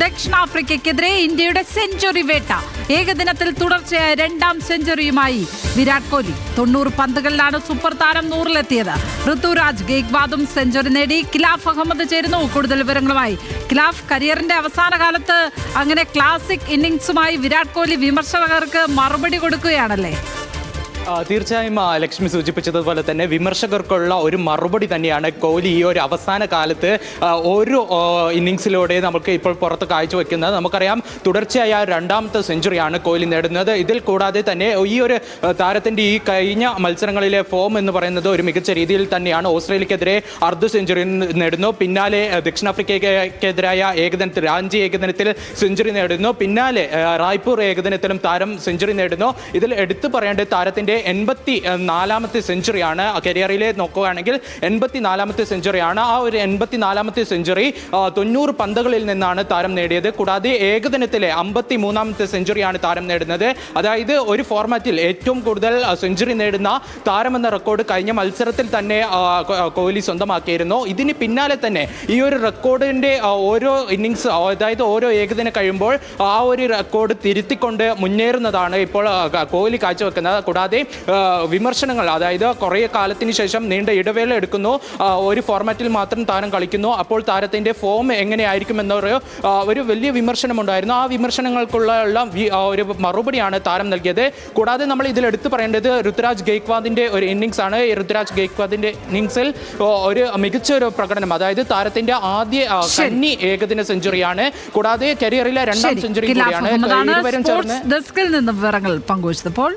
ദക്ഷിണാഫ്രിക്കയ്ക്കെതിരെ ഇന്ത്യയുടെ സെഞ്ചുറി വേട്ട. ഏകദിനത്തിൽ തുടർച്ചയായ 2ാം സെഞ്ചുറിയുമായി വിരാട് കോഹ്ലി. 90 പന്തുകളിലാണ് സൂപ്പർ താരം 100-ലെത്തിയത്. ഋതുരാജ് ഗെയ്ക്വാദും സെഞ്ചുറി നേടി. ഖിലാഫ് അഹമ്മദ് ചേരുന്നു കൂടുതൽ വിവരങ്ങളുമായി. ഖിലാഫ്, കരിയറിന്റെ അവസാന കാലത്ത് അങ്ങനെ ക്ലാസിക് ഇന്നിംഗ്സുമായി വിരാട് കോഹ്ലി വിമർശകർക്ക് മറുപടി കൊടുക്കുകയാണല്ലേ? തീർച്ചയായും ലക്ഷ്മി സൂചിപ്പിച്ചതുപോലെ തന്നെ വിമർശകർക്കുള്ള ഒരു മറുപടി തന്നെയാണ് കോഹ്ലി ഈ ഒരു അവസാന കാലത്ത് ഓരോ ഇന്നിങ്സിലൂടെ നമുക്ക് ഇപ്പോൾ പുറത്ത് കാഴ്ചവെക്കുന്നത്. നമുക്കറിയാം, തുടർച്ചയായ 2ാമത്തെ സെഞ്ചുറിയാണ് കോഹ്ലി നേടുന്നത്. ഇതിൽ കൂടാതെ തന്നെ ഈ ഒരു താരത്തിൻ്റെ ഈ കഴിഞ്ഞ മത്സരങ്ങളിലെ ഫോം എന്ന് പറയുന്നത് ഒരു മികച്ച രീതിയിൽ തന്നെയാണ്. ഓസ്ട്രേലിയക്കെതിരെ അർദ്ധ സെഞ്ചുറി നേടുന്നു, പിന്നാലെ ദക്ഷിണാഫ്രിക്കയ്ക്കെതിരായ ഏകദിനത്തിൽ റാഞ്ചി ഏകദിനത്തിൽ സെഞ്ചുറി നേടുന്നു, പിന്നാലെ റായ്പൂർ ഏകദിനത്തിലും താരം സെഞ്ചുറി നേടുന്നു. ഇതിൽ എടുത്തു പറയേണ്ടത് താരത്തിൻ്റെ 84ാമത്തെ സെഞ്ചുറിയാണ്. കരിയറിലെ നോക്കുകയാണെങ്കിൽ 84ാമത്തെ സെഞ്ചുറിയാണ്. ആ ഒരു 84ാമത്തെ സെഞ്ചുറി 90 പന്തുകളിൽ നിന്നാണ് താരം നേടിയത്. കൂടാതെ ഏകദിനത്തിലെ 53ാമത്തെ സെഞ്ചുറിയാണ് താരം നേടുന്നത്. അതായത് ഒരു ഫോർമാറ്റിൽ ഏറ്റവും കൂടുതൽ സെഞ്ചുറി നേടുന്ന താരമെന്ന റെക്കോർഡ് കഴിഞ്ഞ മത്സരത്തിൽ തന്നെ കോഹ്ലി സ്വന്തമാക്കിയിരുന്നു. ഇതിന് പിന്നാലെ തന്നെ ഈ ഒരു റെക്കോർഡിൻ്റെ ഓരോ ഇന്നിങ്സ്, അതായത് ഓരോ ഏകദിനം കഴിയുമ്പോൾ ആ ഒരു റെക്കോർഡ് തിരുത്തിക്കൊണ്ട് മുന്നേറുന്നതാണ് ഇപ്പോൾ കോഹ്ലി കാഴ്ചവെക്കുന്നത്. കൂടാതെ വിമർശനങ്ങൾ, അതായത് കുറേ കാലത്തിന് ശേഷം നീണ്ട ഇടവേള എടുക്കുന്നു, ഒരു ഫോർമാറ്റിൽ മാത്രം താരം കളിക്കുന്നു, അപ്പോൾ താരത്തിൻ്റെ ഫോം എങ്ങനെയായിരിക്കും ഒരു വലിയ വിമർശനമുണ്ടായിരുന്നു. ആ വിമർശനങ്ങൾക്കുള്ള ഒരു മറുപടിയാണ് താരം നൽകിയത്. കൂടാതെ നമ്മൾ ഇതിൽ എടുത്തു പറയേണ്ടത് ഋതുരാജ് ഗെയ്ക്വാദിൻ്റെ ഒരു ഇന്നിങ്സ് ആണ്. ഈ ഋതുരാജ് ഗെയ്ക്വാദിൻ്റെ ഇന്നിങ്സിൽ ഒരു മികച്ച ഒരു പ്രകടനം, അതായത് താരത്തിൻ്റെ ആദ്യ കന്നി ഏകദിന സെഞ്ചുറിയാണ്. കൂടാതെ കരിയറിലെ 2ാം സെഞ്ചുറി കൂടിയാണ്. ഇരുവരും ചേർന്ന് ഡെസ്കിൽ നിന്ന് വിവരങ്ങൾ പങ്കുവച്ചപ്പോൾ